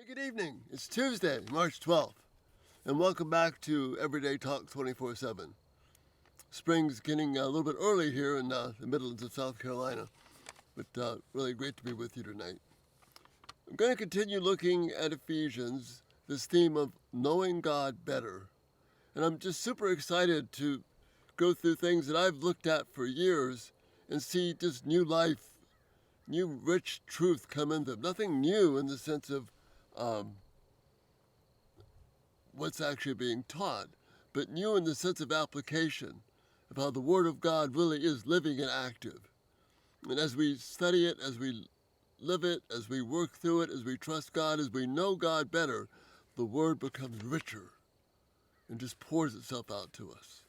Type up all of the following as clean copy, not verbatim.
Hey, good evening. It's Tuesday, March 12th, and welcome back to Everyday Talk 24/7. Spring's getting a little bit early here in the Midlands of South Carolina, but really great to be with you tonight. I'm going to continue looking at Ephesians, this theme of knowing God better, and I'm just super excited to go through things that I've looked at for years and see just new life, new rich truth come in them. Nothing new in the sense of what's actually being taught, but new in the sense of application, of how the Word of God really is living and active. And as we study it, as we live it, as we work through it, as we trust God, as we know God better, the Word becomes richer and just pours itself out to us.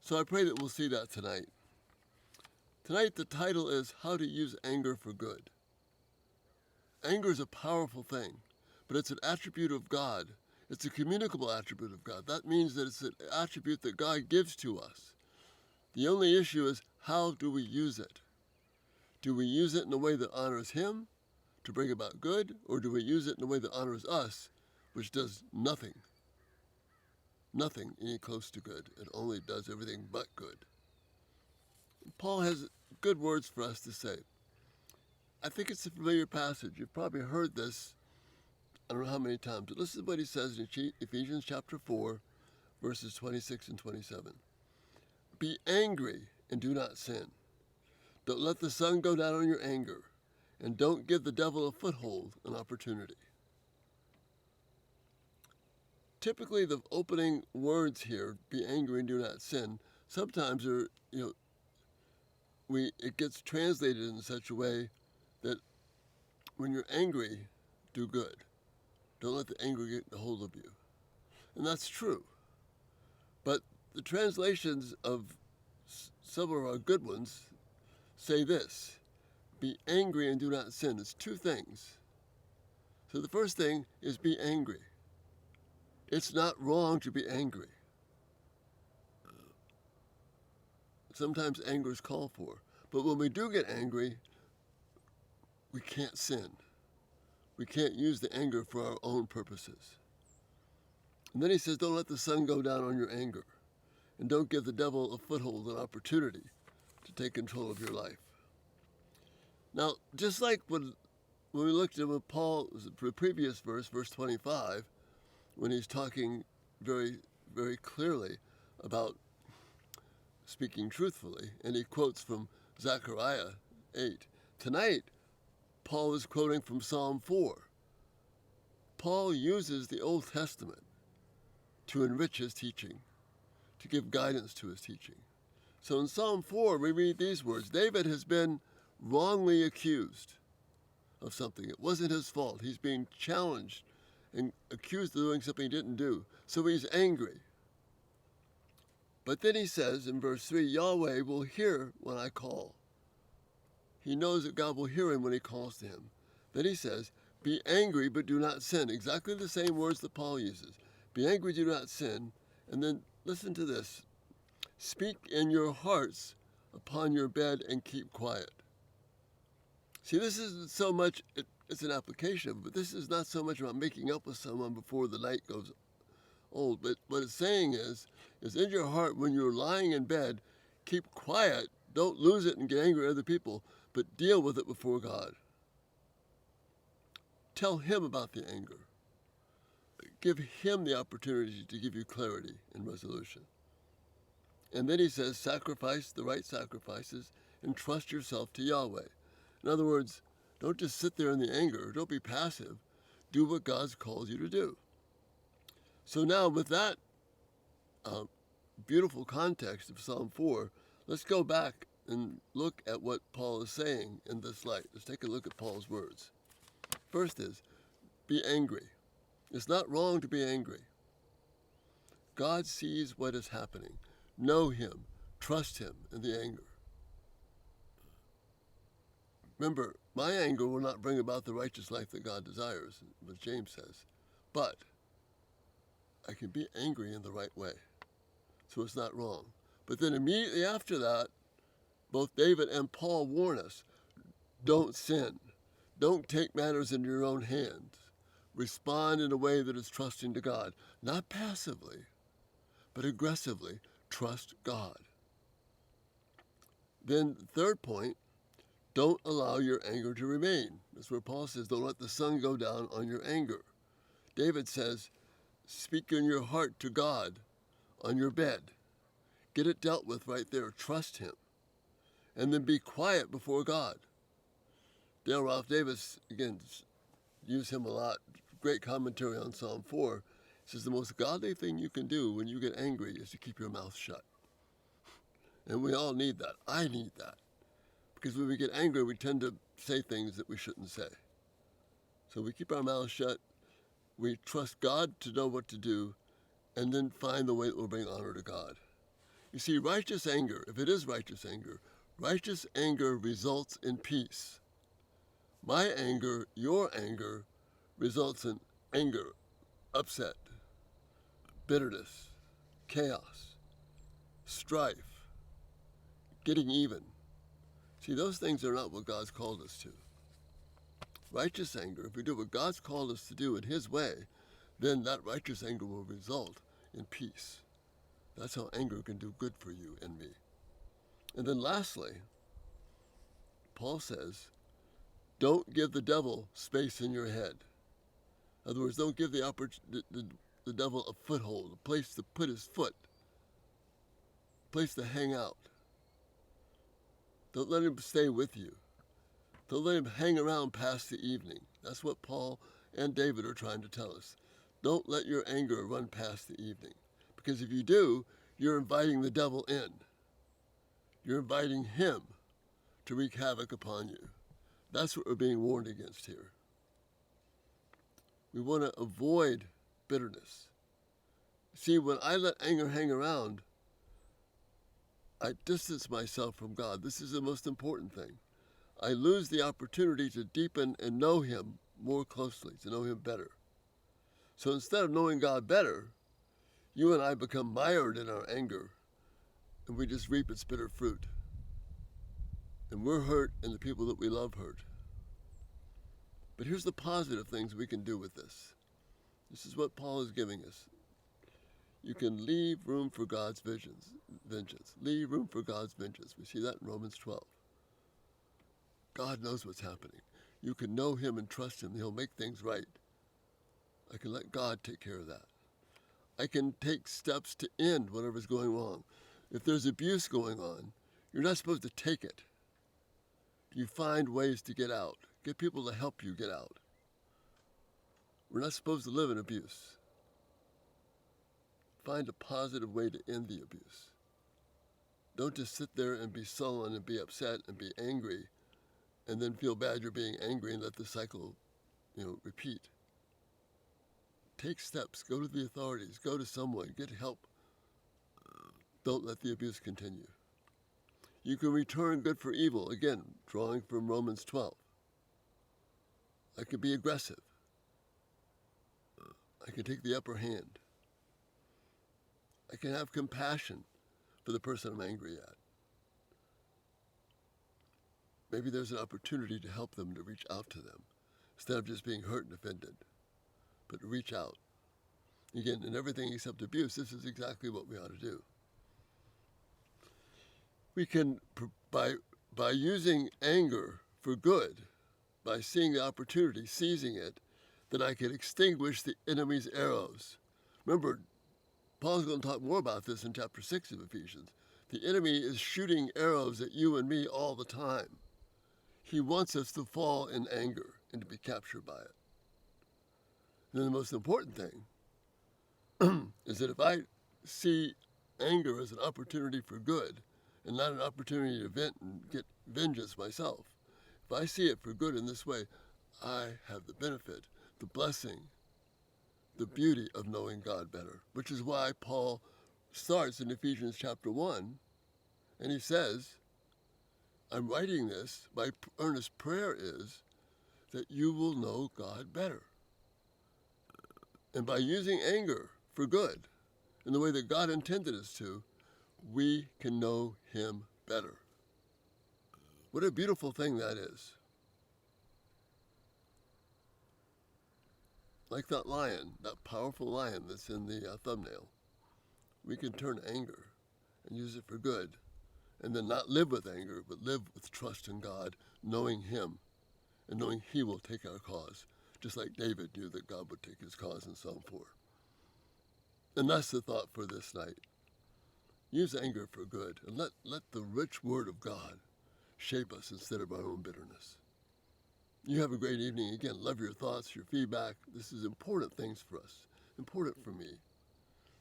So I pray that we'll see that tonight. Tonight the title is How to Use Anger for Good. Anger is a powerful thing, but it's an attribute of God. It's a communicable attribute of God. That means that it's an attribute that God gives to us. The only issue is, how do we use it? Do we use it in a way that honors Him, to bring about good, or do we use it in a way that honors us, which does nothing any close to good? It only does everything but good. Paul has good words for us to say. I think it's a familiar passage. You've probably heard this, I don't know how many times, but listen to what he says in Ephesians chapter 4, verses 26 and 27. Be angry and do not sin. Don't let the sun go down on your anger, and don't give the devil a foothold, an opportunity. Typically, the opening words here, be angry and do not sin, sometimes are, it gets translated in such a way that when you're angry, do good. Don't let the anger get a hold of you. And that's true. But the translations of some of our good ones say this: be angry and do not sin. It's two things. So the first thing is be angry. It's not wrong to be angry. Sometimes anger is called for. But when we do get angry, we can't sin. We can't use the anger for our own purposes. And then he says, don't let the sun go down on your anger. And don't give the devil a foothold, an opportunity to take control of your life. Now, just like when we looked at what Paul, the previous verse, verse 25, when he's talking very, very clearly about speaking truthfully, and he quotes from Zechariah 8. Tonight, Paul is quoting from Psalm 4. Paul uses the Old Testament to enrich his teaching, to give guidance to his teaching. So in Psalm 4, we read these words: David has been wrongly accused of something. It wasn't his fault. He's being challenged and accused of doing something he didn't do. So he's angry. But then he says in verse 3, Yahweh will hear when I call. He knows that God will hear him when he calls to him. Then he says, be angry, but do not sin. Exactly the same words that Paul uses. Be angry, do not sin. And then listen to this. Speak in your hearts upon your bed and keep quiet. See, this isn't so much, it's an application, but this is not so much about making up with someone before the night goes old. But what it's saying is in your heart, when you're lying in bed, keep quiet. Don't lose it and get angry at other people, but deal with it before God. Tell Him about the anger. Give Him the opportunity to give you clarity and resolution. And then he says, sacrifice the right sacrifices and trust yourself to Yahweh. In other words, don't just sit there in the anger. Don't be passive. Do what God's called you to do. So now with that beautiful context of Psalm 4, let's go back and look at what Paul is saying in this light. Let's take a look at Paul's words. First is, be angry. It's not wrong to be angry. God sees what is happening. Know Him. Trust Him in the anger. Remember, my anger will not bring about the righteous life that God desires, as James says. But I can be angry in the right way. So it's not wrong. But then immediately after that, both David and Paul warn us, don't sin. Don't take matters into your own hands. Respond in a way that is trusting to God. Not passively, but aggressively trust God. Then, third point, don't allow your anger to remain. That's where Paul says, don't let the sun go down on your anger. David says, speak in your heart to God on your bed. Get it dealt with right there. Trust him. And then be quiet before God. Dale Ralph Davis, again, use him a lot. Great commentary on Psalm 4. He says the most godly thing you can do when you get angry is to keep your mouth shut. And we all need that. I need that. Because when we get angry, we tend to say things that we shouldn't say. So we keep our mouths shut. We trust God to know what to do, and then find the way that will bring honor to God. You see, righteous anger, if it is righteous anger results in peace. My anger, your anger, results in anger, upset, bitterness, chaos, strife, getting even. See, those things are not what God's called us to. Righteous anger, if we do what God's called us to do in his way, then that righteous anger will result in peace. That's how anger can do good for you and me. And then lastly, Paul says, don't give the devil space in your head. In other words, don't give the devil a foothold, a place to put his foot, a place to hang out. Don't let him stay with you. Don't let him hang around past the evening. That's what Paul and David are trying to tell us. Don't let your anger run past the evening. Because if you do, you're inviting the devil in. You're inviting him to wreak havoc upon you. That's what we're being warned against here. We want to avoid bitterness. See, when I let anger hang around, I distance myself from God. This is the most important thing. I lose the opportunity to deepen and know him more closely, to know him better. So instead of knowing God better, you and I become mired in our anger, and we just reap its bitter fruit. And we're hurt, and the people that we love hurt. But here's the positive things we can do with this. This is what Paul is giving us. You can leave room for God's vengeance. Leave room for God's vengeance. We see that in Romans 12. God knows what's happening. You can know him and trust him. He'll make things right. I can let God take care of that. I can take steps to end whatever's going wrong. If there's abuse going on, you're not supposed to take it. You find ways to get out. Get people to help you get out. We're not supposed to live in abuse. Find a positive way to end the abuse. Don't just sit there and be sullen and be upset and be angry and then feel bad you're being angry and let the cycle, repeat. Take steps. Go to the authorities. Go to someone. Get help. Don't let the abuse continue. You can return good for evil. Again, drawing from Romans 12. I can be aggressive. I can take the upper hand. I can have compassion for the person I'm angry at. Maybe there's an opportunity to help them, to reach out to them, instead of just being hurt and offended, but to reach out. Again, in everything except abuse, this is exactly what we ought to do. We can, by using anger for good, by seeing the opportunity, seizing it, that I can extinguish the enemy's arrows. Remember, Paul's going to talk more about this in chapter 6 of Ephesians. The enemy is shooting arrows at you and me all the time. He wants us to fall in anger and to be captured by it. And then the most important thing is that if I see anger as an opportunity for good and not an opportunity to vent and get vengeance myself, if I see it for good in this way, I have the benefit, the blessing, the beauty of knowing God better, which is why Paul starts in Ephesians chapter 1, and he says, I'm writing this, my earnest prayer is that you will know God better. And by using anger for good, in the way that God intended us to, we can know him better. What a beautiful thing that is. Like that lion, that powerful lion that's in the thumbnail. We can turn anger and use it for good, and then not live with anger, but live with trust in God, knowing Him, and knowing He will take our cause, just like David knew that God would take his cause in Psalm 4. And that's the thought for this night. Use anger for good, and let the rich word of God shape us instead of our own bitterness. You have a great evening. Again, love your thoughts, your feedback. This is important things for us, important for me.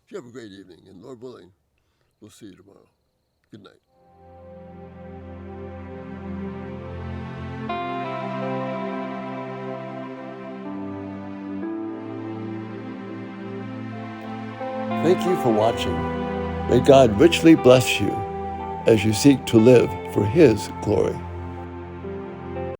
You have a great evening, and Lord willing, we'll see you tomorrow. Good night. Thank you for watching. May God richly bless you as you seek to live for His glory.